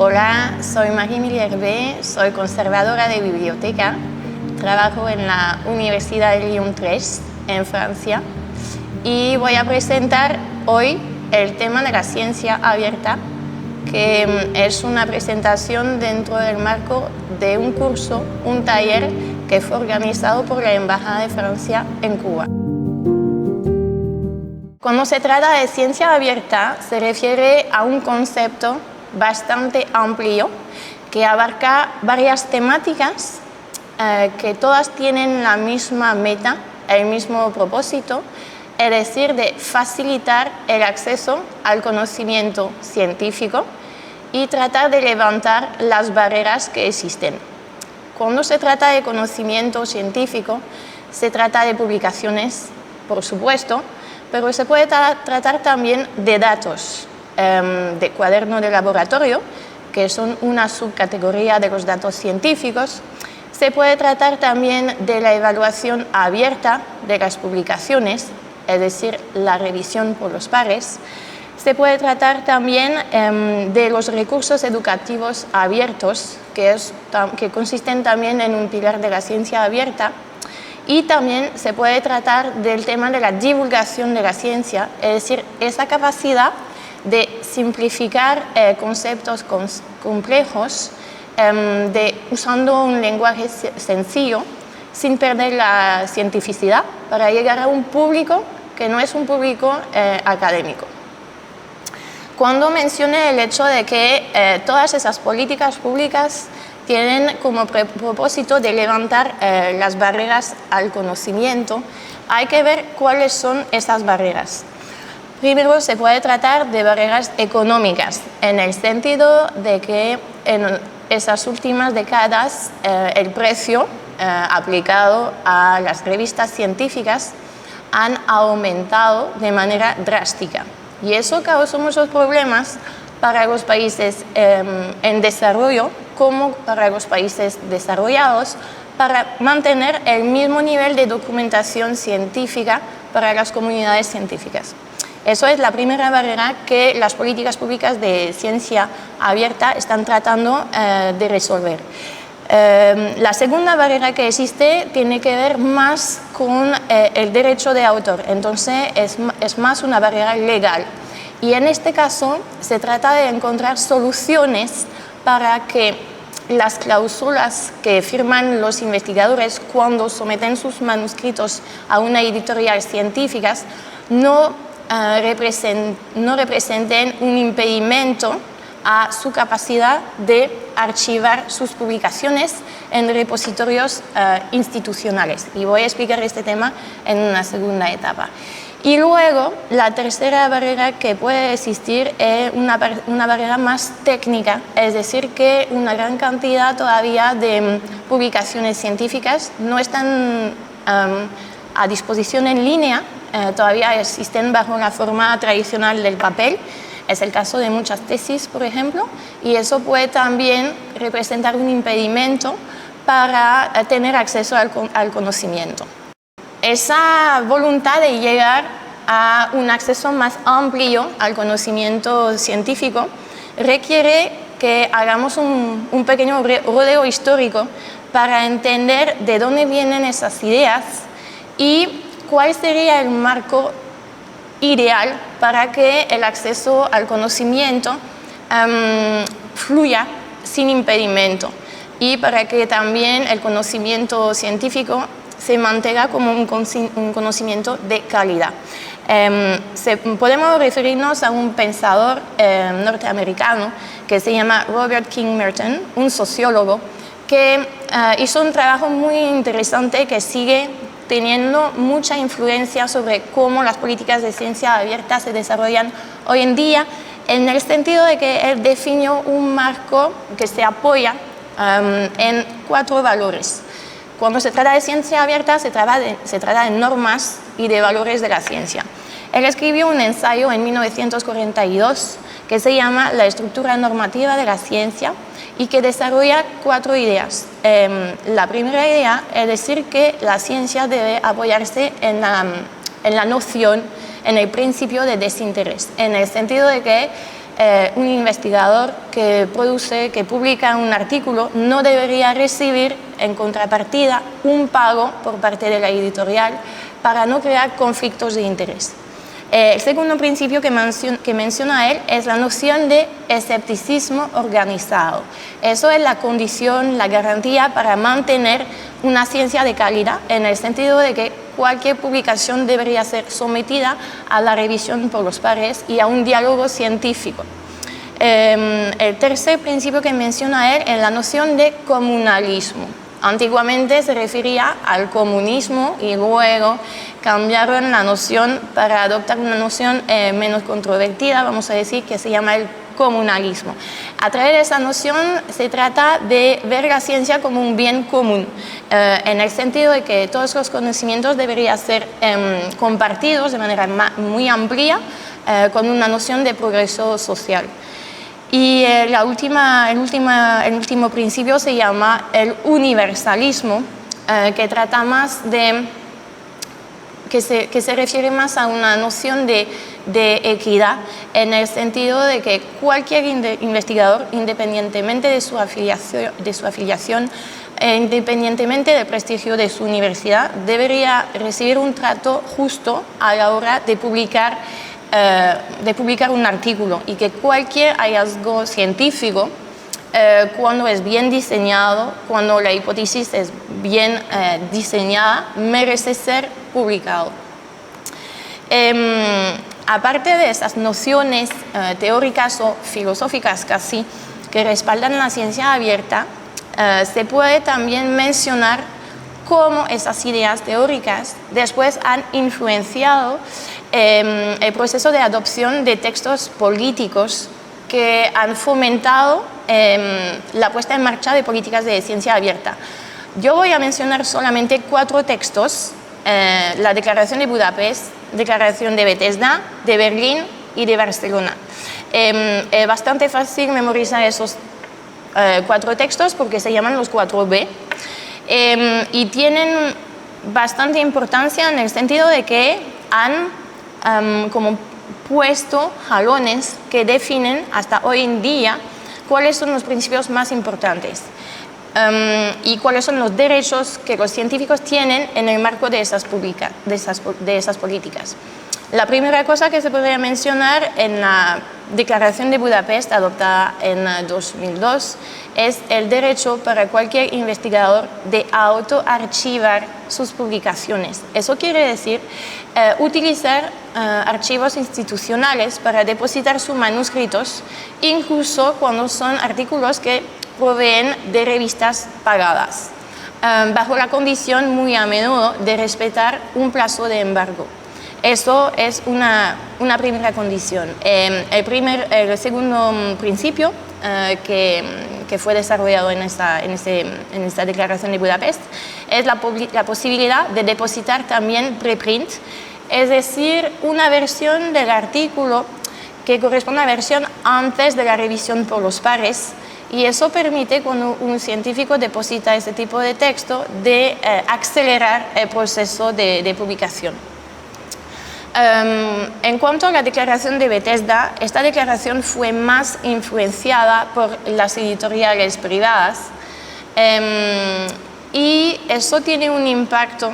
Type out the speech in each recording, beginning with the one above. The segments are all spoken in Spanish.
Hola, soy Marie-Emilie Hervé, soy conservadora de biblioteca, trabajo en la Universidad de Lyon 3 en Francia y voy a presentar hoy el tema de la ciencia abierta, que es una presentación dentro del marco de un curso, un taller que fue organizado por la Embajada de Francia en Cuba. Cuando se trata de ciencia abierta, se refiere a un concepto bastante amplio que abarca varias temáticas que todas tienen la misma meta, el mismo propósito, es decir, de facilitar el acceso al conocimiento científico y tratar de levantar las barreras que existen. Cuando se trata de conocimiento científico, se trata de publicaciones, por supuesto, pero se puede tratar también de datos, de cuaderno de laboratorio, que son una subcategoría de los datos científicos. Se puede tratar también de la evaluación abierta de las publicaciones, es decir, la revisión por los pares. Se puede tratar también de los recursos educativos abiertos, que consisten también en un pilar de la ciencia abierta. Y también se puede tratar del tema de la divulgación de la ciencia, es decir, esa capacidad de simplificar conceptos complejos usando un lenguaje sencillo sin perder la cientificidad para llegar a un público que no es un público académico. Cuando mencioné el hecho de que todas esas políticas públicas tienen como propósito de levantar las barreras al conocimiento, hay que ver cuáles son esas barreras. Primero, se puede tratar de barreras económicas, en el sentido de que en esas últimas décadas el precio aplicado a las revistas científicas han aumentado de manera drástica. Y eso causó muchos problemas para los países en desarrollo como para los países desarrollados, para mantener el mismo nivel de documentación científica para las comunidades científicas. Eso es la primera barrera que las políticas públicas de ciencia abierta están tratando de resolver. La segunda barrera que existe tiene que ver más con el derecho de autor, entonces es más una barrera legal. Y en este caso se trata de encontrar soluciones para que las cláusulas que firman los investigadores cuando someten sus manuscritos a una editorial científica no representen un impedimento a su capacidad de archivar sus publicaciones en repositorios institucionales. Y voy a explicar este tema en una segunda etapa. Y luego, la tercera barrera que puede existir es una barrera más técnica, es decir, que una gran cantidad todavía de publicaciones científicas no están a disposición en línea, todavía existen bajo la forma tradicional del papel. Es el caso de muchas tesis, por ejemplo, y eso puede también representar un impedimento para tener acceso al conocimiento. Esa voluntad de llegar a un acceso más amplio al conocimiento científico requiere que hagamos un pequeño rodeo histórico para entender de dónde vienen esas ideas y cuál sería el marco ideal para que el acceso al conocimiento fluya sin impedimento y para que también el conocimiento científico se mantenga como un conocimiento de calidad. Podemos referirnos a un pensador norteamericano que se llama Robert King Merton, un sociólogo que hizo un trabajo muy interesante que sigue teniendo mucha influencia sobre cómo las políticas de ciencia abierta se desarrollan hoy en día, en el sentido de que él definió un marco que se apoya en 4 valores. Cuando se trata de ciencia abierta, se trata de normas y de valores de la ciencia. Él escribió un ensayo en 1942 que se llama La estructura normativa de la ciencia y que desarrolla 4 ideas. La primera idea es decir que la ciencia debe apoyarse en la noción, en el principio de desinterés, en el sentido de que un investigador que publica un artículo, no debería recibir en contrapartida un pago por parte de la editorial para no crear conflictos de interés. El segundo principio que menciona él es la noción de escepticismo organizado. Eso es la condición, la garantía para mantener una ciencia de calidad, en el sentido de que cualquier publicación debería ser sometida a la revisión por los pares y a un diálogo científico. El tercer principio que menciona él es la noción de comunalismo. Antiguamente se refería al comunismo y luego cambiaron la noción para adoptar una noción menos controvertida, vamos a decir, que se llama el comunalismo. A través de esa noción se trata de ver la ciencia como un bien común, en el sentido de que todos los conocimientos deberían ser compartidos de manera muy amplia, con una noción de progreso social. Y el último principio se llama el universalismo, que trata más de, que se refiere más a una noción de equidad, en el sentido de que cualquier investigador, independientemente de su afiliación, independientemente del prestigio de su universidad, debería recibir un trato justo a la hora de publicar un artículo, y que cualquier hallazgo científico, cuando es bien diseñado, cuando la hipótesis es bien diseñada, merece ser publicado. Aparte de esas nociones teóricas o filosóficas casi que respaldan la ciencia abierta, se puede también mencionar cómo esas ideas teóricas después han influenciado el proceso de adopción de textos políticos que han fomentado la puesta en marcha de políticas de ciencia abierta. Yo voy a mencionar solamente 4 textos: la Declaración de Budapest, Declaración de Bethesda, de Berlín y de Barcelona. Es bastante fácil memorizar esos 4 textos porque se llaman los 4B. Y tienen bastante importancia en el sentido de que han como puesto jalones que definen hasta hoy en día cuáles son los principios más importantes y cuáles son los derechos que los científicos tienen en el marco de esas políticas. La primera cosa que se podría mencionar en la Declaración de Budapest, adoptada en 2002, es el derecho para cualquier investigador de autoarchivar sus publicaciones. Eso quiere decir utilizar archivos institucionales para depositar sus manuscritos, incluso cuando son artículos que proveen de revistas pagadas, bajo la condición muy a menudo de respetar un plazo de embargo. Eso es una primera condición. El segundo principio que fue desarrollado en esta Declaración de Budapest es la posibilidad de depositar también preprint, es decir, una versión del artículo que corresponde a la versión antes de la revisión por los pares, y eso permite, cuando un científico deposita ese tipo de texto, de acelerar el proceso de publicación. En cuanto a la Declaración de Bethesda, esta declaración fue más influenciada por las editoriales privadas, y eso tiene un impacto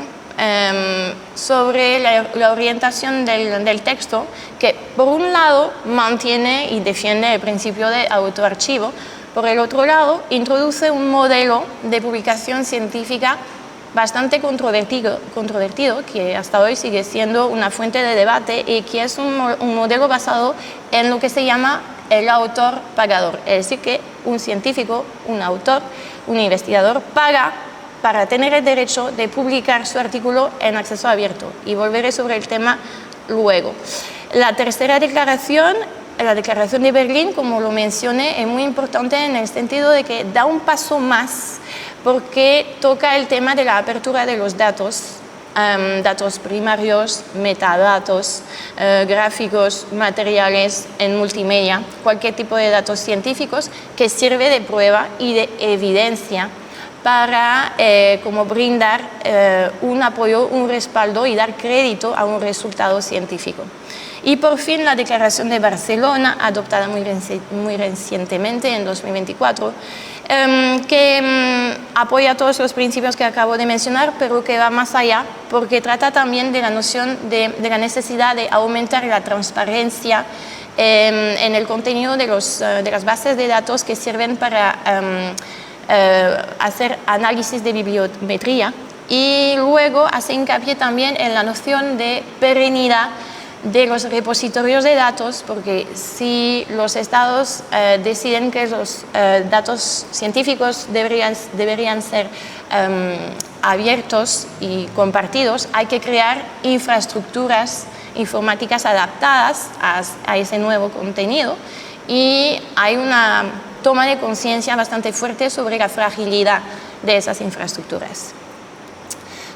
sobre la orientación del texto, que por un lado mantiene y defiende el principio de autoarchivo, por el otro lado introduce un modelo de publicación científica bastante controvertido, que hasta hoy sigue siendo una fuente de debate, y que es un modelo basado en lo que se llama el autor pagador. Es decir, que un científico, un autor, un investigador paga para tener el derecho de publicar su artículo en acceso abierto, y volveré sobre el tema luego. La tercera declaración, la Declaración de Berlín, como lo mencioné, es muy importante en el sentido de que da un paso más, porque toca el tema de la apertura de los datos, datos primarios, metadatos, gráficos, materiales en multimedia, cualquier tipo de datos científicos que sirve de prueba y de evidencia para como brindar un apoyo, un respaldo y dar crédito a un resultado científico. Y por fin la Declaración de Barcelona, adoptada muy recientemente, en 2024, que apoya todos los principios que acabo de mencionar, pero que va más allá, porque trata también de la noción de la necesidad de aumentar la transparencia en el contenido de las bases de datos que sirven para hacer análisis de bibliometría, y luego hace hincapié también en la noción de perennidad de los repositorios de datos, porque si los estados deciden que los datos científicos deberían ser abiertos y compartidos, hay que crear infraestructuras informáticas adaptadas a ese nuevo contenido, y hay una toma de conciencia bastante fuerte sobre la fragilidad de esas infraestructuras.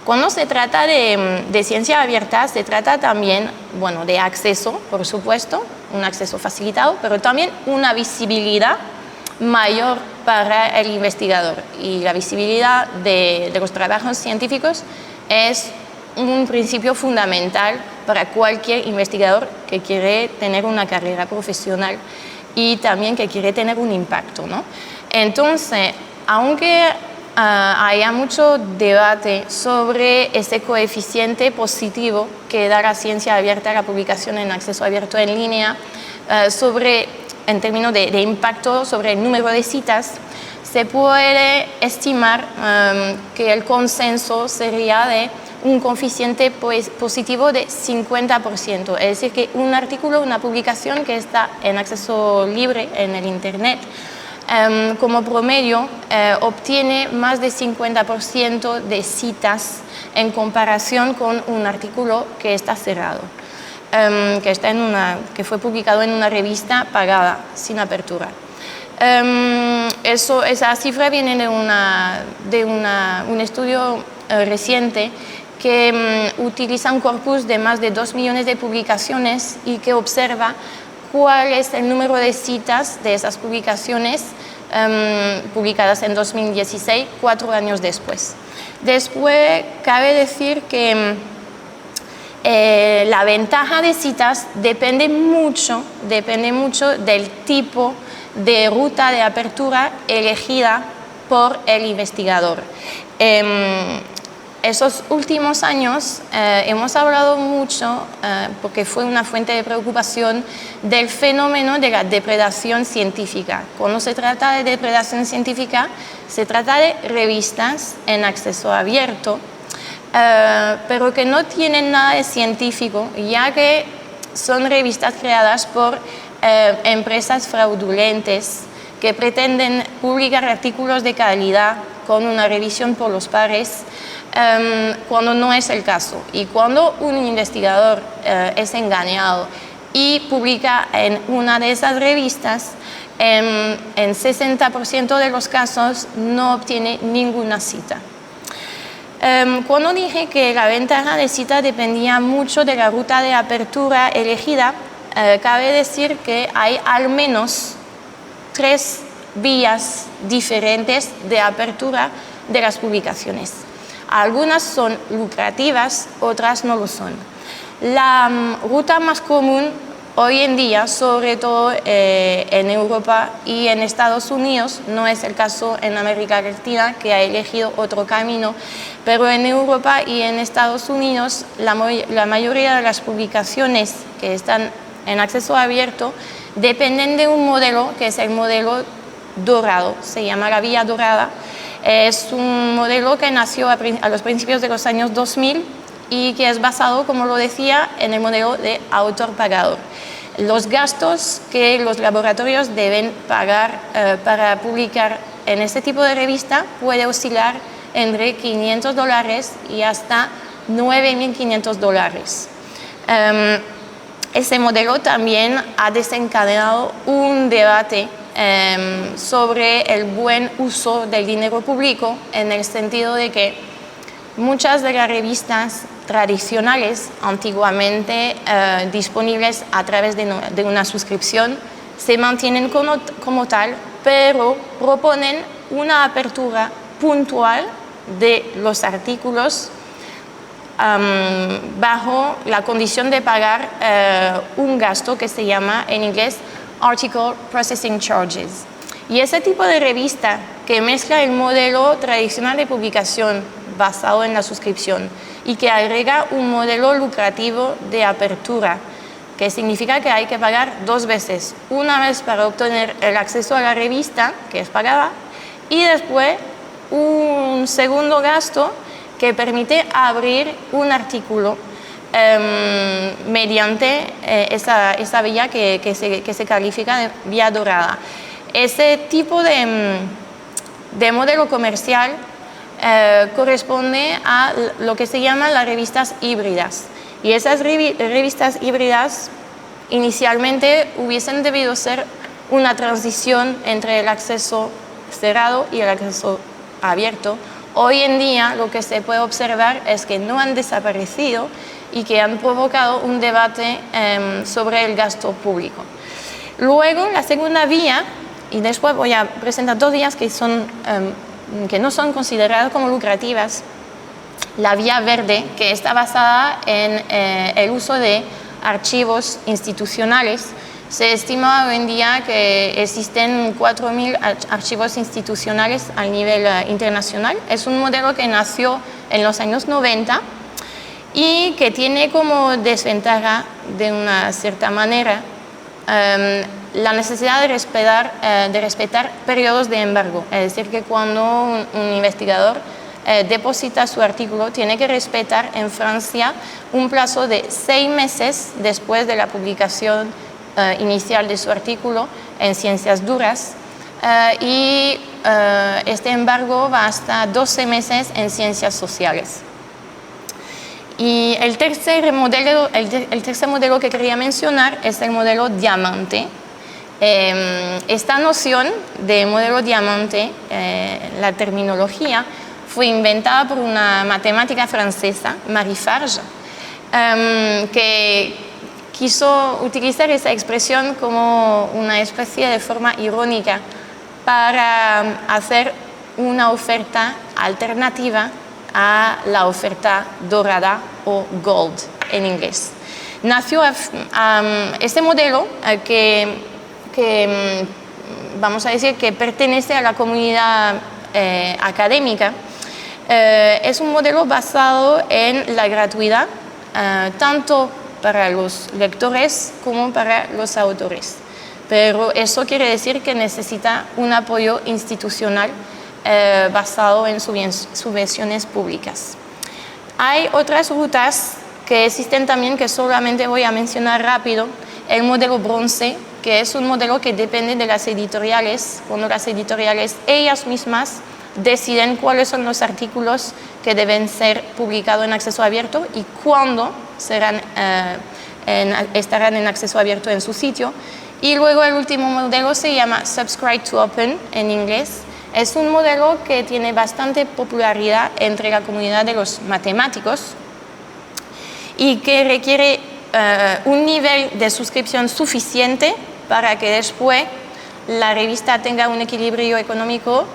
Cuando se trata de ciencia abierta, se trata también, bueno, de acceso, por supuesto, un acceso facilitado, pero también una visibilidad mayor para el investigador. Y la visibilidad de los trabajos científicos es un principio fundamental para cualquier investigador que quiere tener una carrera profesional y también que quiere tener un impacto, ¿no? Entonces, aunque haya mucho debate sobre ese coeficiente positivo que da la ciencia abierta, la publicación en acceso abierto en línea, en términos de impacto sobre el número de citas, se puede estimar que el consenso sería de un coeficiente positivo de 50%, es decir, que un artículo, una publicación que está en acceso libre en el Internet, como promedio obtiene más de 50% de citas en comparación con un artículo que está cerrado, que fue publicado en una revista pagada, sin apertura. Esa cifra viene de un estudio reciente que utiliza un corpus de más de 2 millones de publicaciones y que observa cuál es el número de citas de esas publicaciones publicadas en 2016, 4 años después. Después, cabe decir que la ventaja de citas depende mucho del tipo de ruta de apertura elegida por el investigador. Esos últimos años hemos hablado mucho, porque fue una fuente de preocupación, del fenómeno de la depredación científica. Cuando se trata de depredación científica, se trata de revistas en acceso abierto, pero que no tienen nada de científico, ya que son revistas creadas por empresas fraudulentas que pretenden publicar artículos de calidad con una revisión por los pares, cuando no es el caso. Y cuando un investigador es engañado y publica en una de esas revistas, en 60% de los casos no obtiene ninguna cita. Cuando dije que la ventaja de cita dependía mucho de la ruta de apertura elegida, cabe decir que hay al menos 3 vías diferentes de apertura de las publicaciones. Algunas son lucrativas, otras no lo son. La ruta más común hoy en día, sobre todo en Europa y en Estados Unidos, no es el caso en América Latina, que ha elegido otro camino, pero en Europa y en Estados Unidos la mayoría de las publicaciones que están en acceso abierto dependen de un modelo que es el modelo dorado, se llama la Vía Dorada. Es un modelo que nació a los principios de los años 2000 y que es basado, como lo decía, en el modelo de autor-pagador. Los gastos que los laboratorios deben pagar para publicar en este tipo de revista puede oscilar entre $500 y hasta $9.500. Ese modelo también ha desencadenado un debate sobre el buen uso del dinero público, en el sentido de que muchas de las revistas tradicionales, antiguamente disponibles a través de una suscripción, se mantienen como tal, pero proponen una apertura puntual de los artículos bajo la condición de pagar un gasto que se llama en inglés Article Processing Charges. Y ese tipo de revista que mezcla el modelo tradicional de publicación basado en la suscripción y que agrega un modelo lucrativo de apertura, que significa que hay que pagar 2 veces, una vez para obtener el acceso a la revista, que es pagada, y después un segundo gasto que permite abrir un artículo mediante esa vía que se califica de vía dorada. Ese tipo de modelo comercial corresponde a lo que se llaman las revistas híbridas. Y esas revistas híbridas inicialmente hubiesen debido ser una transición entre el acceso cerrado y el acceso abierto. Hoy en día lo que se puede observar es que no han desaparecido y que han provocado un debate sobre el gasto público. Luego, la segunda vía, y después voy a presentar 2 vías que no son consideradas como lucrativas. La vía verde, que está basada en el uso de archivos institucionales. Se estima hoy en día que existen 4.000 archivos institucionales a nivel internacional. Es un modelo que nació en los años 90 y que tiene como desventaja, de una cierta manera, la necesidad de respetar periodos de embargo. Es decir, que cuando un investigador deposita su artículo, tiene que respetar en Francia un plazo de 6 meses después de la publicación inicial de su artículo en Ciencias Duras, y este embargo va hasta 12 meses en Ciencias Sociales. Y el tercer modelo que quería mencionar es el modelo diamante. Esta noción de modelo diamante, la terminología, fue inventada por una matemática francesa, Marie Farge, que quiso utilizar esa expresión como una especie de forma irónica para hacer una oferta alternativa a la oferta dorada o gold en inglés. Nació este modelo que vamos a decir que pertenece a la comunidad académica. Es un modelo basado en la gratuidad, tanto para los lectores como para los autores. Pero eso quiere decir que necesita un apoyo institucional basado en subvenciones públicas. Hay otras rutas que existen también, que solamente voy a mencionar rápido. El modelo bronce, que es un modelo que depende de las editoriales, cuando las editoriales ellas mismas deciden cuáles son los artículos que deben ser publicados en acceso abierto y cuándo estarán en acceso abierto en su sitio. Y luego el último modelo se llama Subscribe to Open en inglés. Es un modelo que tiene bastante popularidad entre la comunidad de los matemáticos y que requiere un nivel de suscripción suficiente para que después la revista tenga un equilibrio económico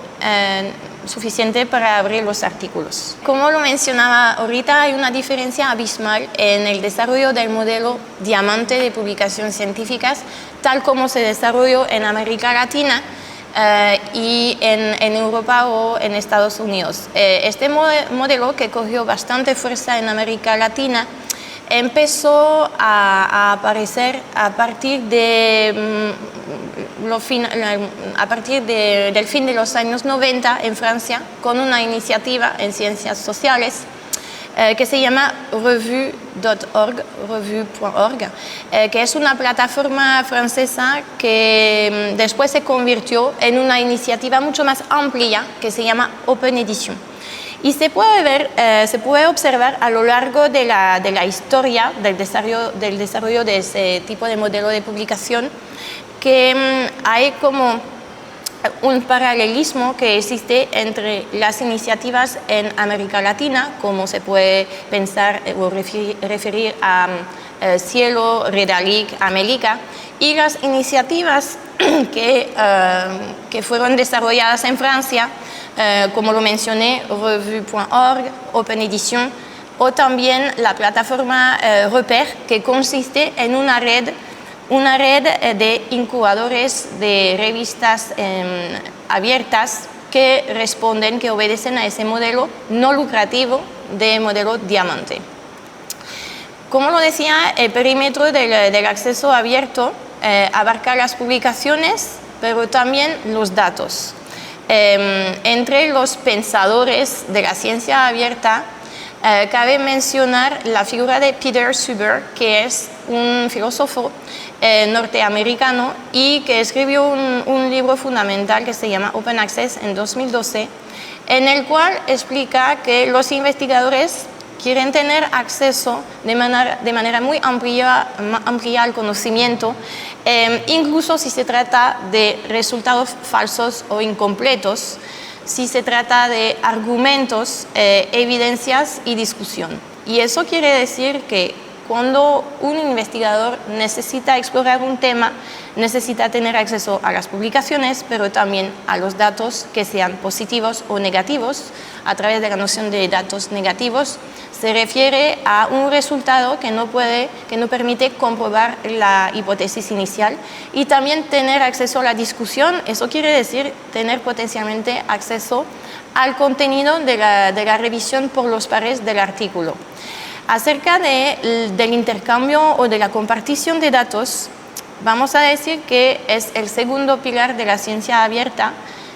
suficiente para abrir los artículos. Como lo mencionaba ahorita, hay una diferencia abismal en el desarrollo del modelo diamante de publicaciones científicas, tal como se desarrolló en América Latina y en Europa o en Estados Unidos. Este modelo, que cogió bastante fuerza en América Latina, empezó a aparecer a partir del fin de los años 90 en Francia, con una iniciativa en ciencias sociales que se llama revue.org, que es una plataforma francesa que después se convirtió en una iniciativa mucho más amplia que se llama Open Edition. Y se puede observar a lo largo de la historia del desarrollo de ese tipo de modelo de publicación que hay como un paralelismo que existe entre las iniciativas en América Latina, como se puede pensar o referir a Cielo, Redalic, Amélica, y las iniciativas que fueron desarrolladas en Francia como lo mencioné, revue.org, Open Edition, o también la plataforma Repère, que consiste en una red de incubadores de revistas abiertas que responden, que obedecen a ese modelo no lucrativo de modelo diamante. Como lo decía, el perímetro del acceso abierto abarca las publicaciones, pero también los datos. Entre los pensadores de la ciencia abierta, cabe mencionar la figura de Peter Suber, que es un filósofo norteamericano y que escribió un libro fundamental que se llama Open Access en 2012, en el cual explica que los investigadores quieren tener acceso de manera muy amplia al conocimiento, incluso si se trata de resultados falsos o incompletos, si se trata de argumentos, evidencias y discusión. Y eso quiere decir que cuando un investigador necesita explorar un tema, necesita tener acceso a las publicaciones, pero también a los datos que sean positivos o negativos. A través de la noción de datos negativos se refiere a un resultado que no permite comprobar la hipótesis inicial, y también tener acceso a la discusión. Eso quiere decir tener potencialmente acceso al contenido de la revisión por los pares del artículo. Acerca del intercambio o de la compartición de datos, vamos a decir que es el segundo pilar de la ciencia abierta,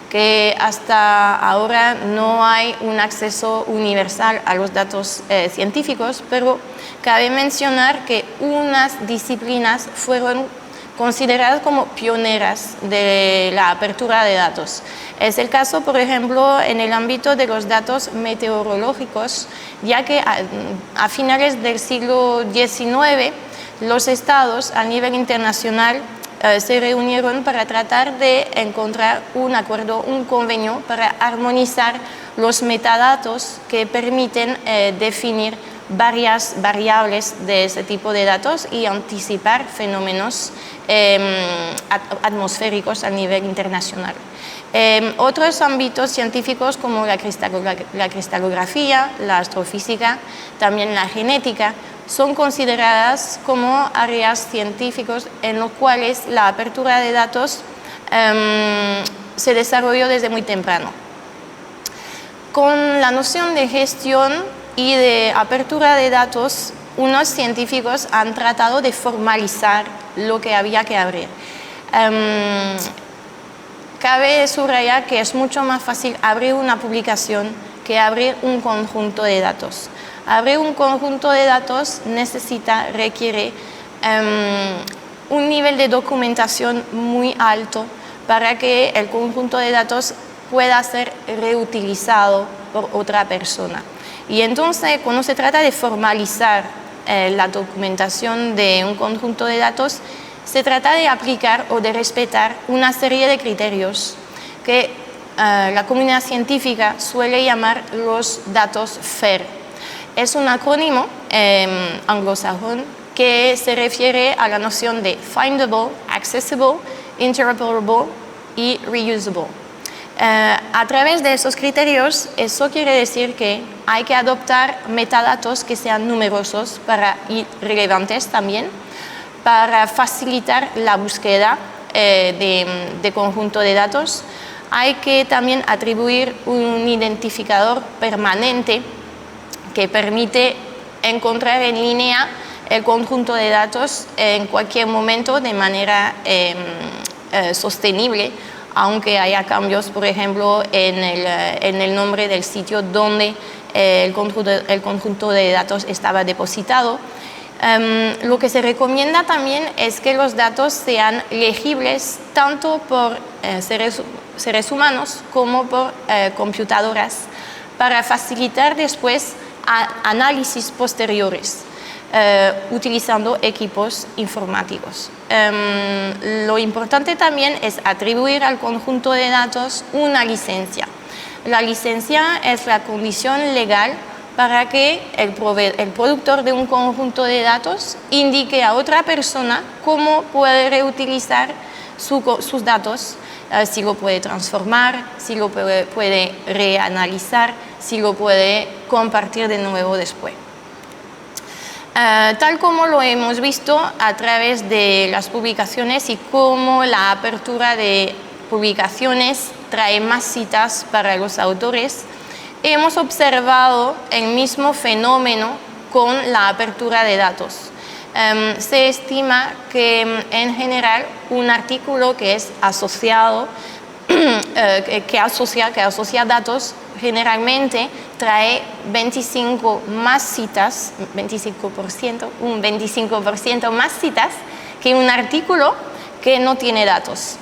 que hasta ahora no hay un acceso universal a los datos científicos, pero cabe mencionar que unas disciplinas fueron consideradas como pioneras de la apertura de datos. Es el caso, por ejemplo, en el ámbito de los datos meteorológicos, ya que a finales del siglo XIX los estados a nivel internacional se reunieron para tratar de encontrar un acuerdo, un convenio para armonizar los metadatos que permiten definir varias variables de ese tipo de datos y anticipar fenómenos atmosféricos a nivel internacional. Otros ámbitos científicos como la cristalografía, la astrofísica, también la genética, son consideradas como áreas científicas en las cuales la apertura de datos se desarrolló desde muy temprano. Con la noción de gestión y de apertura de datos, unos científicos han tratado de formalizar lo que había que abrir. Cabe subrayar que es mucho más fácil abrir una publicación que abrir un conjunto de datos. Abrir un conjunto de datos requiere un nivel de documentación muy alto para que el conjunto de datos pueda ser reutilizado por otra persona. Y entonces, cuando se trata de formalizar la documentación de un conjunto de datos, se trata de aplicar o de respetar una serie de criterios que la comunidad científica suele llamar los datos FAIR. Es un acrónimo anglosajón que se refiere a la noción de findable, accessible, interoperable y reusable. A través de esos criterios, eso quiere decir que hay que adoptar metadatos que sean numerosos y relevantes también, para facilitar la búsqueda de conjunto de datos. Hay que también atribuir un identificador permanente que permite encontrar en línea el conjunto de datos en cualquier momento de manera sostenible, aunque haya cambios, por ejemplo, en el nombre del sitio donde el conjunto de datos estaba depositado. Lo que se recomienda también es que los datos sean legibles tanto por seres humanos como por computadoras, para facilitar después análisis posteriores utilizando equipos informáticos. Lo importante también es atribuir al conjunto de datos una licencia. La licencia es la condición legal para que el productor de un conjunto de datos indique a otra persona cómo puede reutilizar sus datos, si lo puede transformar, si lo puede reanalizar, si lo puede compartir de nuevo después. Tal como lo hemos visto a través de las publicaciones y cómo la apertura de publicaciones trae más citas para los autores, hemos observado el mismo fenómeno con la apertura de datos. Se estima que en general un artículo que es asociado, que asocia datos, generalmente trae 25 más citas, un 25% más citas que un artículo que no tiene datos.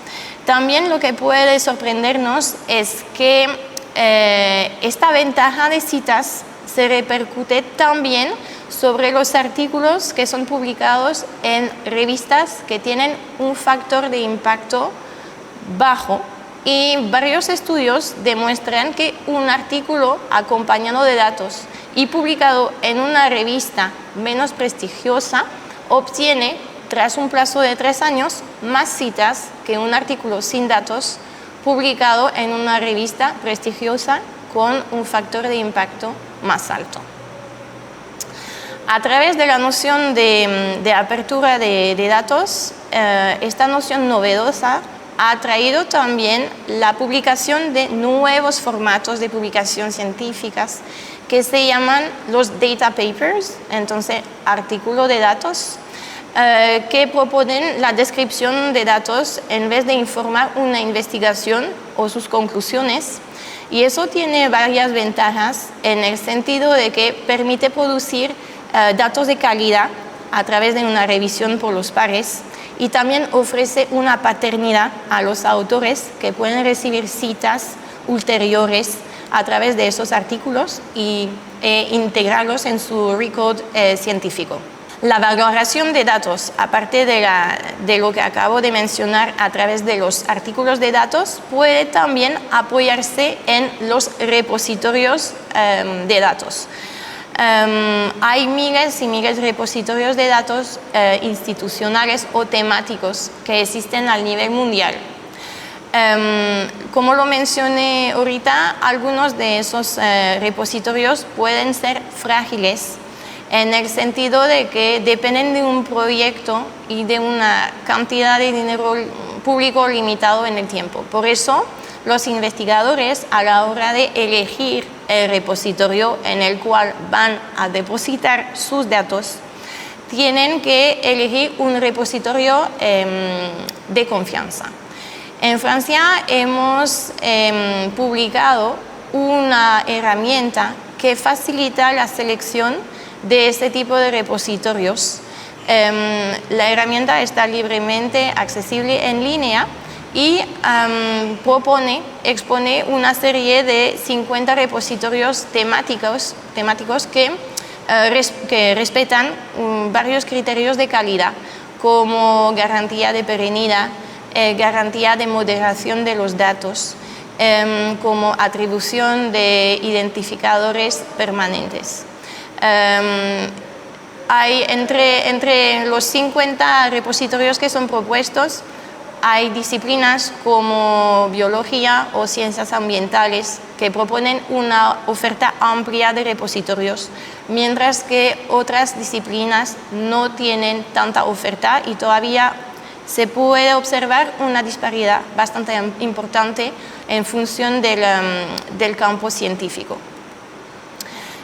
También lo que puede sorprendernos es que esta ventaja de citas se repercute también sobre los artículos que son publicados en revistas que tienen un factor de impacto bajo, y varios estudios demuestran que un artículo acompañado de datos y publicado en una revista menos prestigiosa obtiene, tras un plazo de 3 años, más citas que un artículo sin datos publicado en una revista prestigiosa con un factor de impacto más alto. A través de la noción de apertura de datos, esta noción novedosa ha traído también la publicación de nuevos formatos de publicación científicas que se llaman los data papers, entonces artículo de datos, que proponen la descripción de datos en vez de informar una investigación o sus conclusiones. Y eso tiene varias ventajas en el sentido de que permite producir datos de calidad a través de una revisión por los pares, y también ofrece una paternidad a los autores que pueden recibir citas ulteriores a través de esos artículos e integrarlos en su record científico. La valoración de datos, aparte de lo que acabo de mencionar a través de los artículos de datos, puede también apoyarse en los repositorios de datos. Hay miles y miles de repositorios de datos institucionales o temáticos que existen a nivel mundial. Como lo mencioné ahorita, algunos de esos repositorios pueden ser frágiles en el sentido de que dependen de un proyecto y de una cantidad de dinero público limitado en el tiempo. Por eso, los investigadores, a la hora de elegir el repositorio en el cual van a depositar sus datos, tienen que elegir un repositorio de confianza. En Francia hemos publicado una herramienta que facilita la selección de este tipo de repositorios. La herramienta está libremente accesible en línea y expone una serie de 50 repositorios temáticos que respetan varios criterios de calidad, como garantía de perenidad, garantía de moderación de los datos, como atribución de identificadores permanentes. Hay entre los 50 repositorios que son propuestos, hay disciplinas como biología o ciencias ambientales que proponen una oferta amplia de repositorios, mientras que otras disciplinas no tienen tanta oferta y todavía se puede observar una disparidad bastante importante en función del campo científico.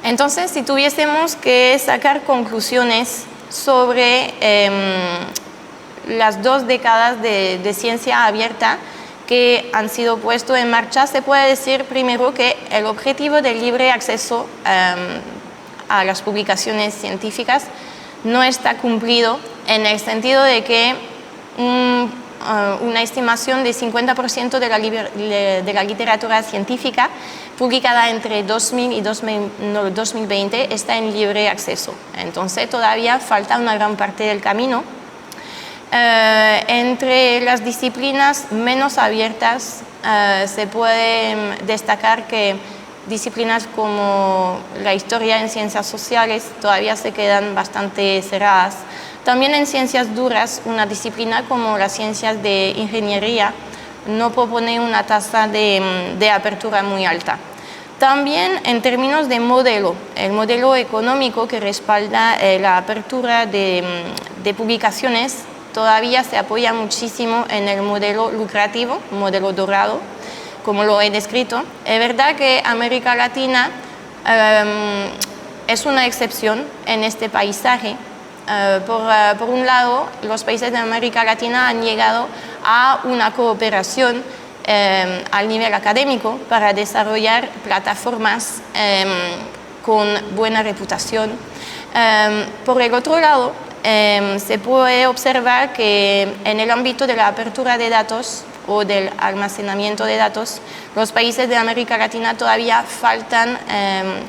Entonces, si tuviésemos que sacar conclusiones sobre las 2 décadas de ciencia abierta que han sido puestas en marcha, se puede decir primero que el objetivo del libre acceso a las publicaciones científicas no está cumplido, en el sentido de que una estimación de 50% de la literatura científica publicada entre 2000 y 2020 está en libre acceso. Entonces todavía falta una gran parte del camino. Entre las disciplinas menos abiertas se puede destacar que disciplinas como la historia en ciencias sociales todavía se quedan bastante cerradas. También en ciencias duras, una disciplina como las ciencias de ingeniería no propone una tasa de apertura muy alta. También en términos de modelo, el modelo económico que respalda la apertura de publicaciones todavía se apoya muchísimo en el modelo lucrativo, modelo dorado, como lo he descrito. Es verdad que América Latina es una excepción en este paisaje. Por un lado, los países de América Latina han llegado a una cooperación al nivel académico para desarrollar plataformas con buena reputación. Por el otro lado, se puede observar que en el ámbito de la apertura de datos o del almacenamiento de datos, los países de América Latina todavía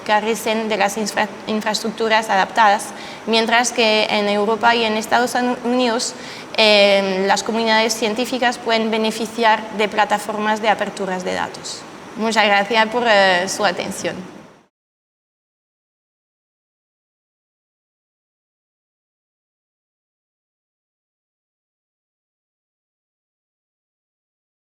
carecen de las infraestructuras adaptadas, mientras que en Europa y en Estados Unidos las comunidades científicas pueden beneficiar de plataformas de aperturas de datos. Muchas gracias por su atención.